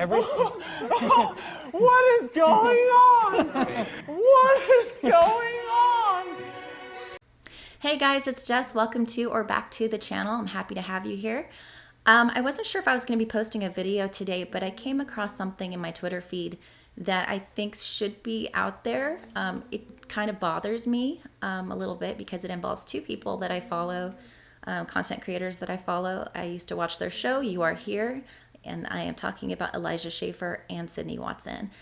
What is going on? What is going on? Hey guys, it's Jess. Welcome to or back to the channel. I'm happy to have you here. I wasn't sure if I was going to be posting a video today, but I came across something in my Twitter feed that I think should be out there. It kind of bothers me a little bit because it involves two people that I follow, content creators that I follow. I used to watch their show, You Are Here, and I am talking about Elijah Schaffer and Sydney Watson.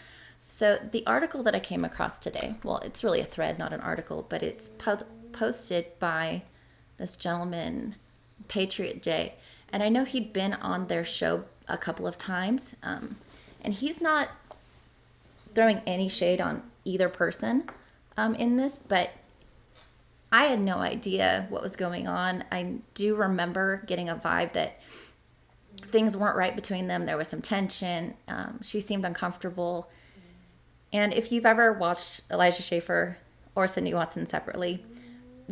So the article that I came across today, well, it's really a thread, not an article, but it's posted by this gentleman, Patriot J. And I know he'd been on their show a couple of times, and he's not throwing any shade on either person in this, but I had no idea what was going on. I do remember getting a vibe that things weren't right between them. There was some tension. She seemed uncomfortable. And if you've ever watched Elijah Schaffer or Sydney Watson separately,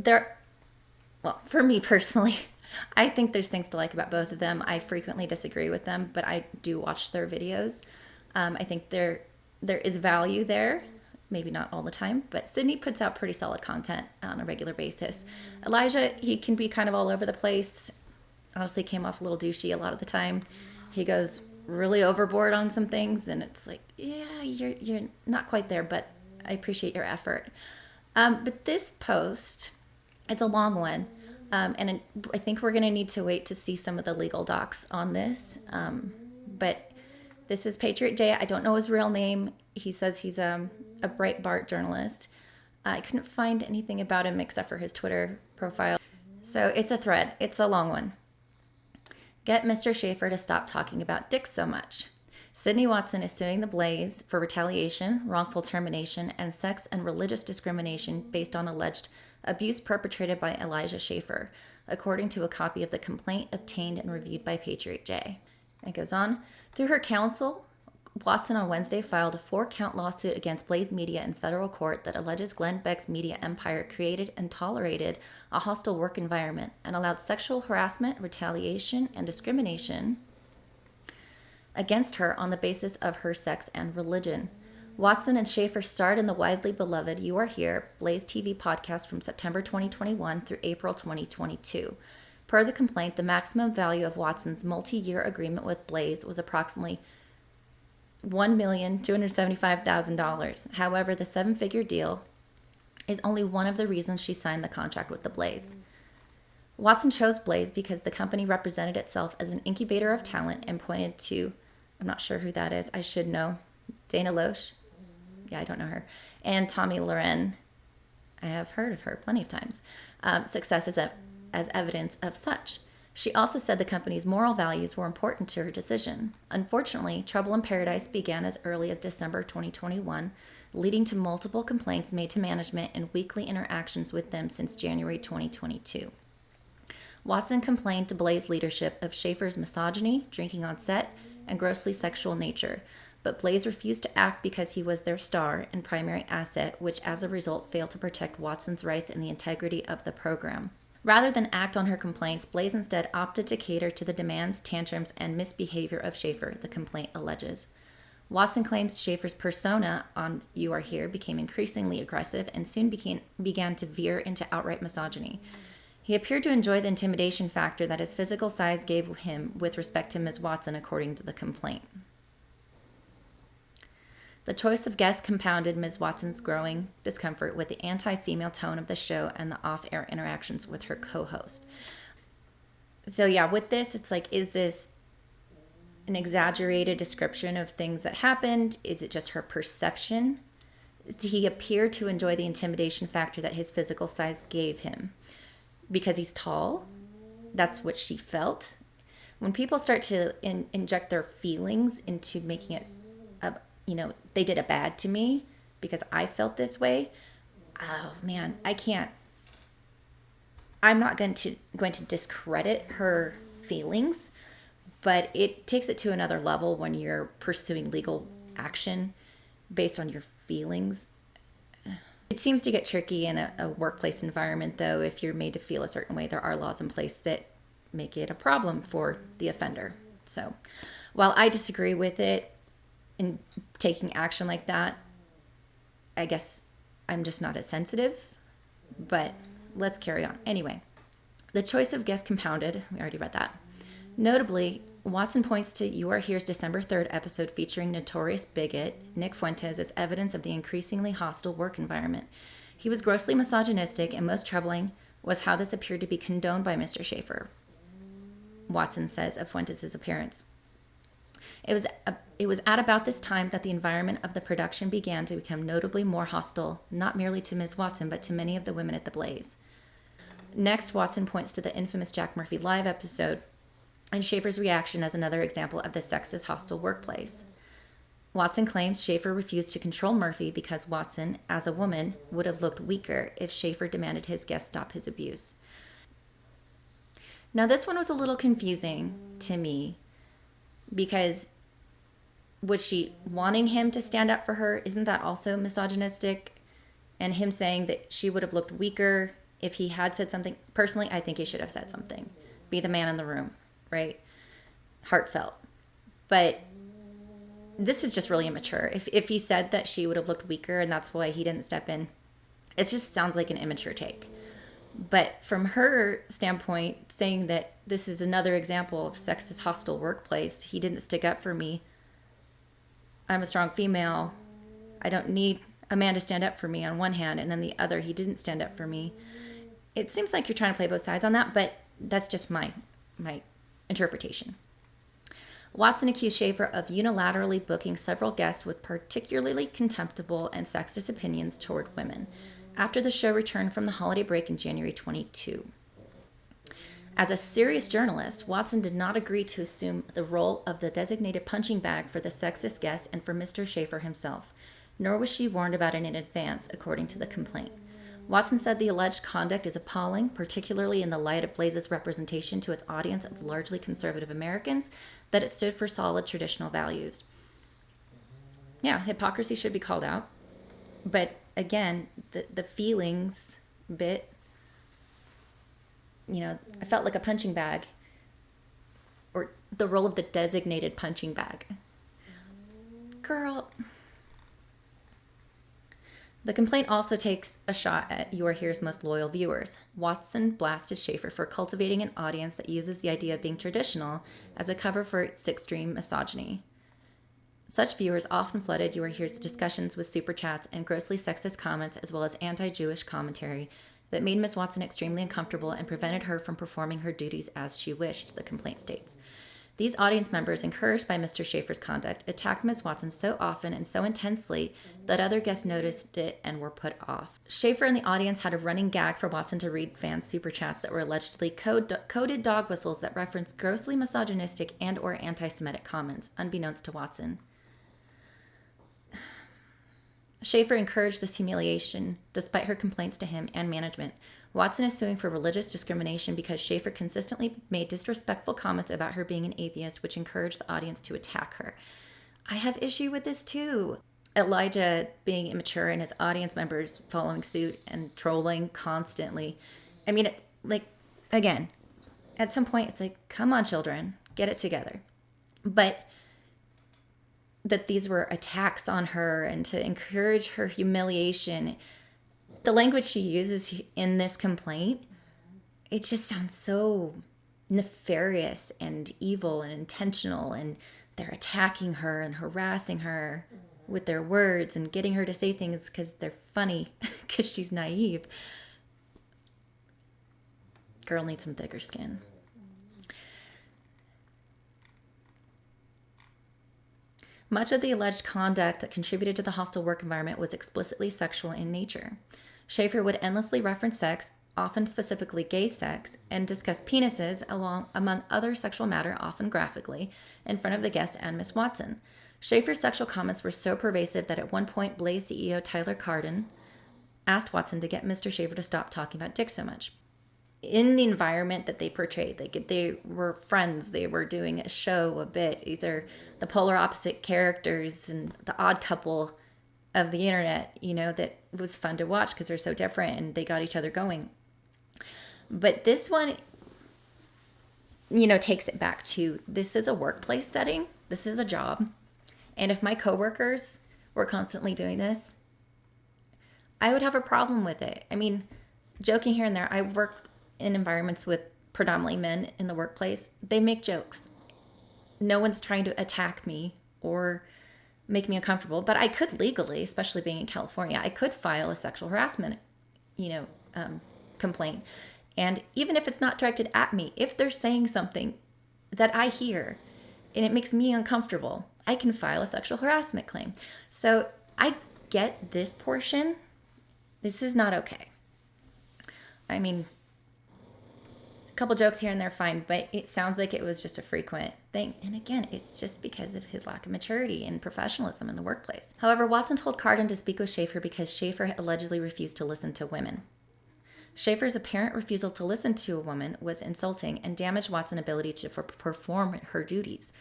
well, for me personally, I think there's things to like about both of them. I frequently disagree with them, but I do watch their videos. I think there is value there. Maybe not all the time, but Sydney puts out pretty solid content on a regular basis. Elijah, he can be kind of all over the place. Honestly, came off a little douchey a lot of the time. He goes really overboard on some things, and it's like, yeah, you're not quite there, but I appreciate your effort. But this post, it's a long one, and I think we're going to need to wait to see some of the legal docs on this. But this is Patriot J. I don't know his real name. He says he's a Breitbart journalist. I couldn't find anything about him except for his Twitter profile. So it's a thread. It's a long one. Get Mr. Schaffer to stop talking about dicks so much. Sydney Watson is suing the Blaze for retaliation, wrongful termination, and sex and religious discrimination based on alleged abuse perpetrated by Elijah Schaffer, according to a copy of the complaint obtained and reviewed by Patriot J. It goes on. Through her counsel, Watson on Wednesday filed a 4-count lawsuit against Blaze Media in federal court that alleges Glenn Beck's media empire created and tolerated a hostile work environment and allowed sexual harassment, retaliation, and discrimination against her on the basis of her sex and religion. Watson and Schaffer starred in the widely beloved You Are Here, Blaze TV podcast from September 2021 through April 2022. Per the complaint, the maximum value of Watson's multi-year agreement with Blaze was approximately $1,275,000. However, the 7-figure deal is only one of the reasons she signed the contract with the Blaze. Watson chose Blaze because the company represented itself as an incubator of talent and pointed to, I'm not sure who that is, I should know, Dana Loesch. Yeah, I don't know her. And Tomi Lahren. I have heard of her plenty of times. Success as evidence of such. She also said the company's moral values were important to her decision. Unfortunately, Trouble in Paradise began as early as December 2021, leading to multiple complaints made to management and weekly interactions with them since January 2022. Watson complained to Blaze leadership of Schaffer's misogyny, drinking on set, and grossly sexual nature, but Blaze refused to act because he was their star and primary asset, which as a result failed to protect Watson's rights and the integrity of the program. Rather than act on her complaints, Blaze instead opted to cater to the demands, tantrums, and misbehavior of Schaffer, the complaint alleges. Watson claims Schaffer's persona on You Are Here became increasingly aggressive and soon began to veer into outright misogyny. He appeared to enjoy the intimidation factor that his physical size gave him with respect to Ms. Watson, according to the complaint. The choice of guests compounded Ms. Watson's growing discomfort with the anti-female tone of the show and the off-air interactions with her co-host. So yeah, with this, it's like, is this an exaggerated description of things that happened? Is it just her perception? Did he appear to enjoy the intimidation factor that his physical size gave him? Because he's tall? That's what she felt? When people start to inject their feelings into making it they did it bad to me because I felt this way. Oh man, I'm not going to discredit her feelings, but it takes it to another level when you're pursuing legal action based on your feelings. It seems to get tricky in a workplace environment, though. If you're made to feel a certain way, there are laws in place that make it a problem for the offender. So while I disagree with it, in taking action like that. I guess I'm just not as sensitive, but let's carry on. Anyway, the choice of guest compounded. We already read that. Notably, Watson points to You Are Here's December 3rd episode featuring notorious bigot Nick Fuentes as evidence of the increasingly hostile work environment. He was grossly misogynistic, and most troubling was how this appeared to be condoned by Mr. Schaefer, Watson says of Fuentes' appearance. It was at about this time that the environment of the production began to become notably more hostile, not merely to Ms. Watson, but to many of the women at the Blaze. Next, Watson points to the infamous Jack Murphy Live episode and Schaefer's reaction as another example of the sexist hostile workplace. Watson claims Schaefer refused to control Murphy because Watson, as a woman, would have looked weaker if Schaefer demanded his guests stop his abuse. Now, this one was a little confusing to me because was she wanting him to stand up for her? Isn't that also misogynistic? And him saying that she would have looked weaker if he had said something. Personally, I think he should have said something. Be the man in the room, right? Heartfelt. But this is just really immature. If he said that she would have looked weaker and that's why he didn't step in, it just sounds like an immature take. But from her standpoint, saying that this is another example of sexist hostile workplace, he didn't stick up for me. I'm a strong female. I don't need a man to stand up for me on one hand, and then the other, he didn't stand up for me. It seems like you're trying to play both sides on that, but that's just my interpretation. Watson accused Schaefer of unilaterally booking several guests with particularly contemptible and sexist opinions toward women after the show returned from the holiday break in January 22. As a serious journalist, Watson did not agree to assume the role of the designated punching bag for the sexist guests and for Mr. Schaefer himself, nor was she warned about it in advance, according to the complaint. Watson said the alleged conduct is appalling, particularly in the light of Blaze's representation to its audience of largely conservative Americans, that it stood for solid traditional values. Yeah, hypocrisy should be called out. But again, the feelings bit, I felt like a punching bag, or the role of the designated punching bag. Girl. The complaint also takes a shot at You Are Here's most loyal viewers. Watson blasted Schaefer for cultivating an audience that uses the idea of being traditional as a cover for its extreme misogyny. Such viewers often flooded You Are Here's discussions with super chats and grossly sexist comments, as well as anti-Jewish commentary that made Ms. Watson extremely uncomfortable and prevented her from performing her duties as she wished, the complaint states. These audience members, encouraged by Mr. Schaefer's conduct, attacked Ms. Watson so often and so intensely that other guests noticed it and were put off. Schaefer and the audience had a running gag for Watson to read fans' super chats that were allegedly coded dog whistles that referenced grossly misogynistic and or anti-Semitic comments, unbeknownst to Watson. Schaefer encouraged this humiliation despite her complaints to him and management. Watson is suing for religious discrimination because Schaefer consistently made disrespectful comments about her being an atheist, which encouraged the audience to attack her. I have issue with this too. Elijah being immature and his audience members following suit and trolling constantly. I mean, again, at some point it's like, come on, children, get it together. But that these were attacks on her and to encourage her humiliation, the language she uses in this complaint, it just sounds so nefarious and evil and intentional, and they're attacking her and harassing her with their words and getting her to say things because they're funny, because she's naive. Girl needs some thicker skin. Much of the alleged conduct that contributed to the hostile work environment was explicitly sexual in nature. Schaefer would endlessly reference sex, often specifically gay sex, and discuss penises among other sexual matter, often graphically, in front of the guests and Miss Watson. Schaefer's sexual comments were so pervasive that at one point Blaze CEO Tyler Carden asked Watson to get Mr. Schaefer to stop talking about dick so much. In the environment that they portrayed, they were friends, they were doing a show a bit. These are the polar opposite characters and the odd couple of the internet, that was fun to watch because they're so different and they got each other going. But this one, takes it back to, this is a workplace setting, this is a job, And if my coworkers were constantly doing this, I would have a problem with it. I mean, joking here and there, I work in environments with predominantly men in the workplace. They make jokes. No one's trying to attack me or make me uncomfortable, but I could legally, especially being in California, I could file a sexual harassment, complaint. And even if it's not directed at me, if they're saying something that I hear and it makes me uncomfortable, I can file a sexual harassment claim. So I get this portion. This is not okay. I mean, a couple jokes here and there, fine, but it sounds like it was just a frequent thing. And again, it's just because of his lack of maturity and professionalism in the workplace. However, Watson told Cardin to speak with Schaefer because Schaefer allegedly refused to listen to women. Schaefer's apparent refusal to listen to a woman was insulting and damaged Watson's ability to perform her duties.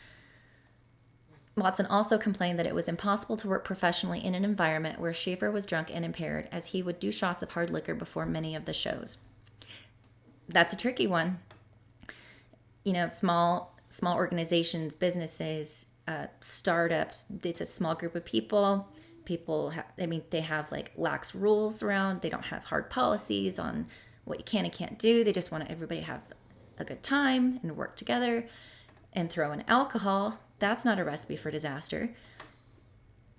Watson also complained that it was impossible to work professionally in an environment where Schaefer was drunk and impaired, as he would do shots of hard liquor before many of the shows. That's a tricky one. Small organizations, businesses, startups. It's a small group of people. They have like lax rules around. They don't have hard policies on what you can and can't do. They just want everybody to have a good time and work together and throw in alcohol. That's not a recipe for disaster.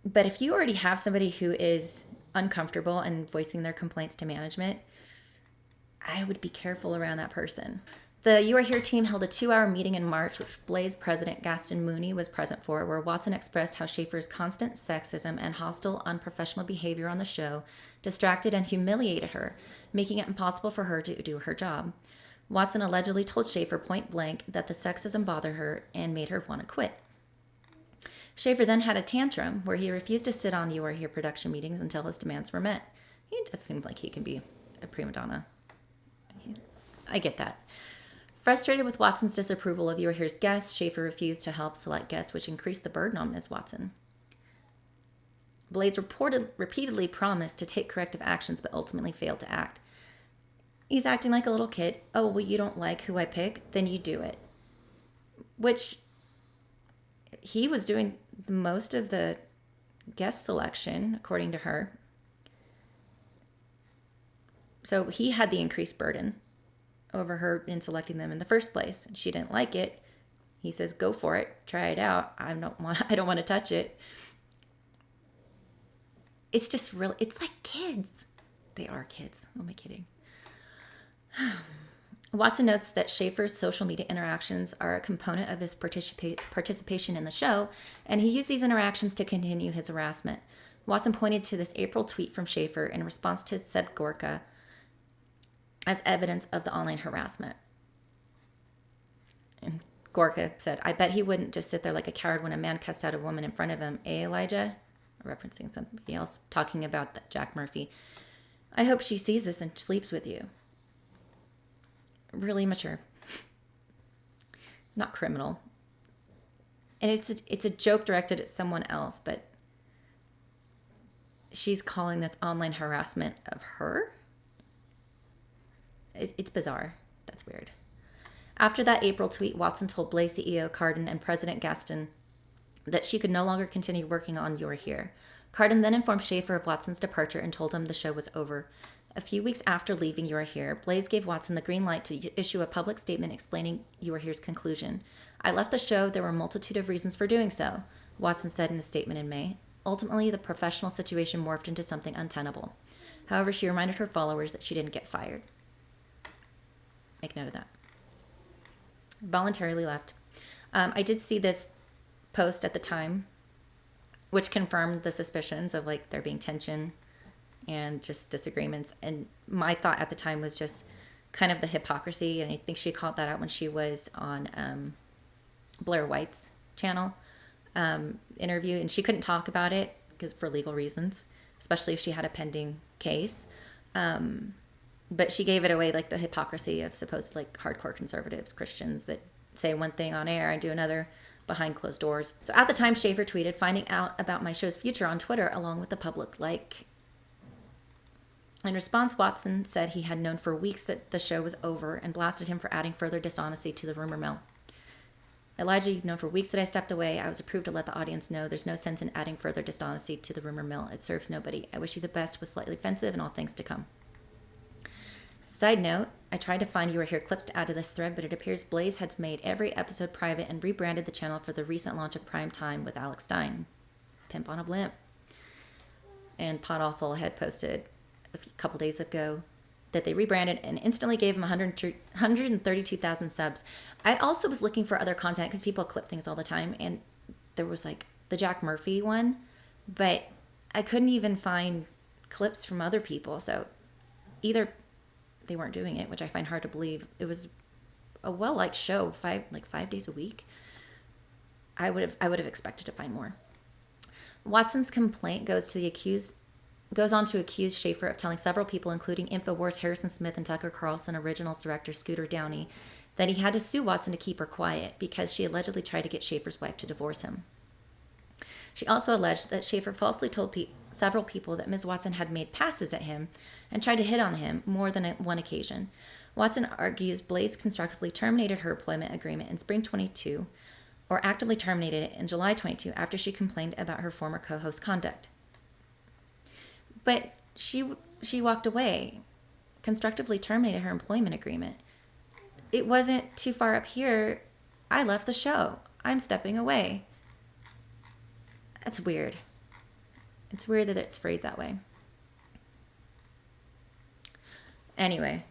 But if you already have somebody who is uncomfortable and voicing their complaints to management, I would be careful around that person. The You Are Here team held a 2-hour meeting in March, which Blaze president Gaston Mooney was present for, where Watson expressed how Schaefer's constant sexism and hostile, unprofessional behavior on the show distracted and humiliated her, making it impossible for her to do her job. Watson allegedly told Schaefer point blank that the sexism bothered her and made her want to quit. Schaefer then had a tantrum where he refused to sit on You Are Here production meetings until his demands were met. He just seems like he can be a prima donna. I get that. Frustrated with Watson's disapproval of You Are Here's guests, Schaefer refused to help select guests, which increased the burden on Ms. Watson. Blaze repeatedly promised to take corrective actions, but ultimately failed to act. He's acting like a little kid. Oh, well, you don't like who I pick? Then you do it. Which he was doing most of the guest selection, according to her. So he had the increased burden over her in selecting them in the first place. She didn't like it. He says, go for it. Try it out. I don't want to touch it. It's just real. It's like kids. They are kids. Who am I kidding? Watson notes that Schaefer's social media interactions are a component of his participation in the show, and he used these interactions to continue his harassment. Watson pointed to this April tweet from Schaefer in response to Seb Gorka as evidence of the online harassment. And Gorka said, I bet he wouldn't just sit there like a coward when a man cussed out a woman in front of him, eh, Elijah? Referencing somebody else talking about Jack Murphy. I hope she sees this and sleeps with you. Really mature. Not criminal. And it's a joke directed at someone else, but she's calling this online harassment of her? It's bizarre. That's weird. After that April tweet, Watson told Blaze CEO Cardin and President Gaston that she could no longer continue working on You're Here. Cardin then informed Schaefer of Watson's departure and told him the show was over. A few weeks after leaving You're Here, Blaze gave Watson the green light to issue a public statement explaining You're Here's conclusion. I left the show. There were a multitude of reasons for doing so, Watson said in a statement in May. Ultimately, the professional situation morphed into something untenable. However, she reminded her followers that she didn't get fired. Make note of that. Voluntarily left. I did see this post at the time, which confirmed the suspicions of like there being tension and just disagreements. And my thought at the time was just kind of the hypocrisy. And I think she called that out when she was on Blair White's channel interview. And she couldn't talk about it because for legal reasons, especially if she had a pending case. But she gave it away, like the hypocrisy of supposed like hardcore conservatives, Christians that say one thing on air and do another behind closed doors. So at the time, Schaefer tweeted, finding out about my show's future on Twitter along with the public like. In response, Watson said he had known for weeks that the show was over and blasted him for adding further dishonesty to the rumor mill. Elijah, you've known for weeks that I stepped away. I was approved to let the audience know there's no sense in adding further dishonesty to the rumor mill. It serves nobody. I wish you the best with slightly offensive and all things to come. Side note, I tried to find You Were Here clips to add to this thread, but it appears Blaze had made every episode private and rebranded the channel for the recent launch of Prime Time with Alex Stein. Pimp on a blimp. And Pod Awful had posted a couple days ago that they rebranded and instantly gave him 132,000 subs. I also was looking for other content because people clip things all the time, and there was like the Jack Murphy one, but I couldn't even find clips from other people. So either they weren't doing it, which I find hard to believe. It was a well-liked show, 5 days a week. I would have expected to find more. Watson's complaint goes on to accuse Schaefer of telling several people, including InfoWars Harrison Smith and Tucker Carlson Originals director Scooter Downey, that he had to sue Watson to keep her quiet because she allegedly tried to get Schaefer's wife to divorce him. She also alleged that Schaefer falsely told several people that Ms. Watson had made passes at him and tried to hit on him more than one occasion. Watson argues Blaze constructively terminated her employment agreement in spring 22, or actively terminated it in July 22 after she complained about her former co-host's conduct. But she walked away, constructively terminated her employment agreement. It wasn't too far up here. I left the show. I'm stepping away. That's weird. It's weird that it's phrased that way. Anyway,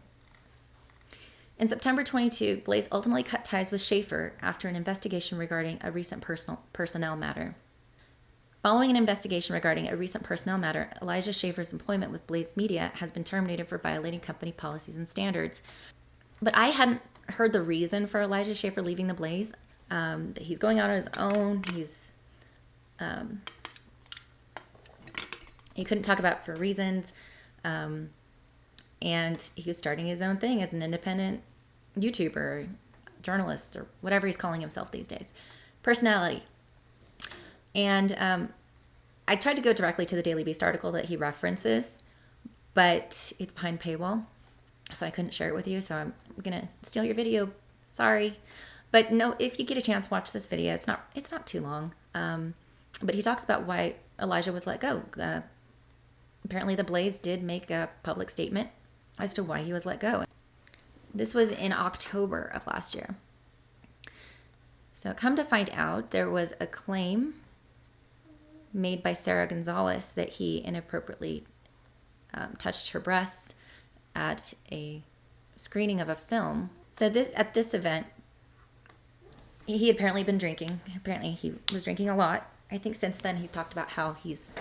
in September 22, Blaze ultimately cut ties with Schaefer after an investigation regarding a recent personnel matter. Following an investigation regarding a recent personnel matter, Elijah Schaefer's employment with Blaze Media has been terminated for violating company policies and standards. But I hadn't heard the reason for Elijah Schaefer leaving the Blaze. That he's going out on his own. He couldn't talk about it for reasons. And he was starting his own thing as an independent YouTuber, journalist, or whatever he's calling himself these days. Personality. And I tried to go directly to the Daily Beast article that he references, but it's behind paywall, so I couldn't share it with you. So I'm going to steal your video. Sorry. But no, if you get a chance, watch this video. It's not too long. But he talks about why Elijah was let go. Apparently the Blaze did make a public statement as to why he was let go. This was in October of last year. So come to find out, there was a claim made by Sarah Gonzalez that he inappropriately touched her breasts at a screening of a film. So at this event, he had apparently been drinking. Apparently he was drinking a lot. I think since then he's talked about how he's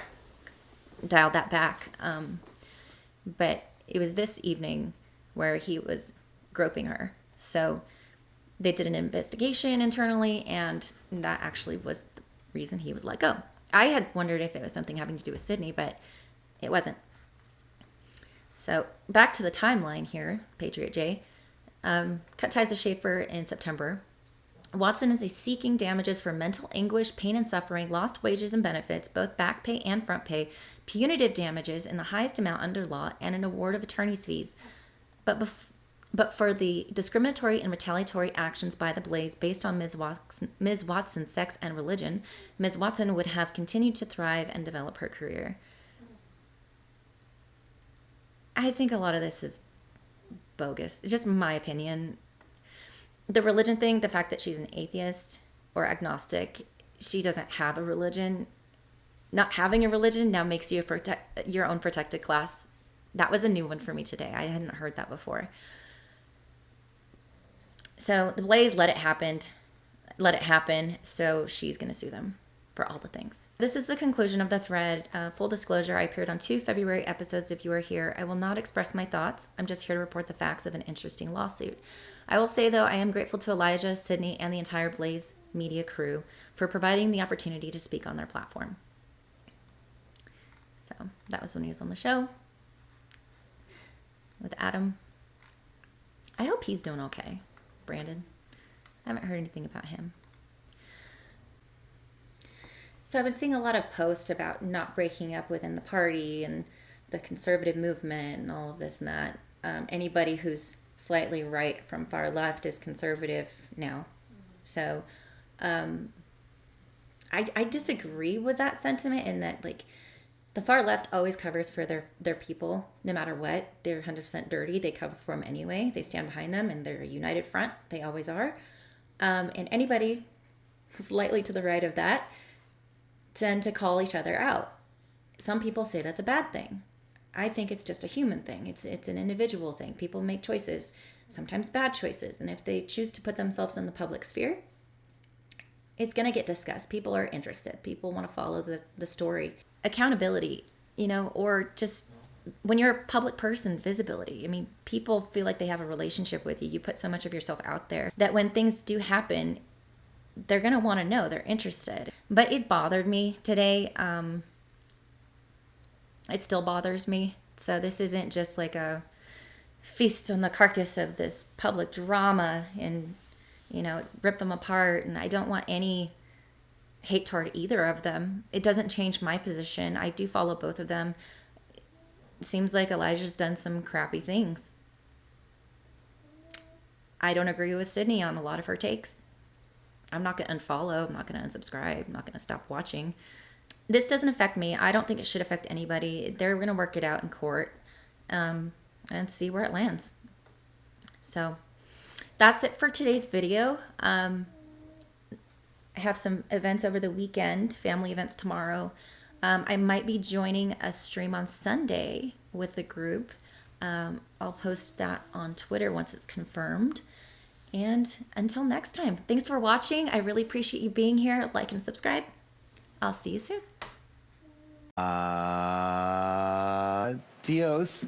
dialed that back. But it was this evening where he was groping her. So they did an investigation internally, and that actually was the reason he was let go. I had wondered if it was something having to do with Sydney, but it wasn't. So back to the timeline here, Patriot J. Cut ties with Schaefer in September. Watson is seeking damages for mental anguish, pain and suffering, lost wages and benefits, both back pay and front pay, punitive damages in the highest amount under law, and an award of attorney's fees. But for the discriminatory and retaliatory actions by the Blaze based on Ms. Watson's sex and religion, Ms. Watson would have continued to thrive and develop her career. I think a lot of this is bogus. Just my opinion. The religion thing, the fact that she's an atheist or agnostic, she doesn't have a religion. Not having a religion now makes you your own protected class. That was a new one for me today. I hadn't heard that before. So the Blaze let it happen, so she's going to sue them for all the things. This is the conclusion of the thread. Full disclosure, I appeared on 2 February episodes if you are here. I will not express my thoughts. I'm just here to report the facts of an interesting lawsuit. I will say, though, I am grateful to Elijah, Sydney, and the entire Blaze Media crew for providing the opportunity to speak on their platform. So that was when he was on the show with Adam. I hope he's doing okay, Brandon. I haven't heard anything about him. So I've been seeing a lot of posts about not breaking up within the party and the conservative movement and all of this and that. Anybody who's slightly right from far left is conservative now. So I disagree with that sentiment in that, like, the far left always covers for their people no matter what. They're 100% dirty. They cover for them anyway. They stand behind them and they're a united front. They always are. And anybody slightly to the right of that tend to call each other out. Some people say that's a bad thing. I think it's just a human thing. It's an individual thing. People make choices, sometimes bad choices. And if they choose to put themselves in the public sphere, it's going to get discussed. People are interested. People want to follow the story. Accountability, or just when you're a public person, visibility. I mean, people feel like they have a relationship with you. You put so much of yourself out there that when things do happen, they're going to want to know. They're interested. But it bothered me today. It still bothers me. So this isn't just like a feast on the carcass of this public drama and, rip them apart. And I don't want any hate toward either of them. It doesn't change my position. I do follow both of them. It seems like Elijah's done some crappy things. I don't agree with Sydney on a lot of her takes. I'm not going to unfollow. I'm not going to unsubscribe. I'm not going to stop watching. This doesn't affect me. I don't think it should affect anybody. They're going to work it out in court and see where it lands. So that's it for today's video. I have some events over the weekend, family events tomorrow. I might be joining a stream on Sunday with the group. I'll post that on Twitter once it's confirmed. And until next time, thanks for watching. I really appreciate you being here. Like and subscribe. I'll see you soon. Adios.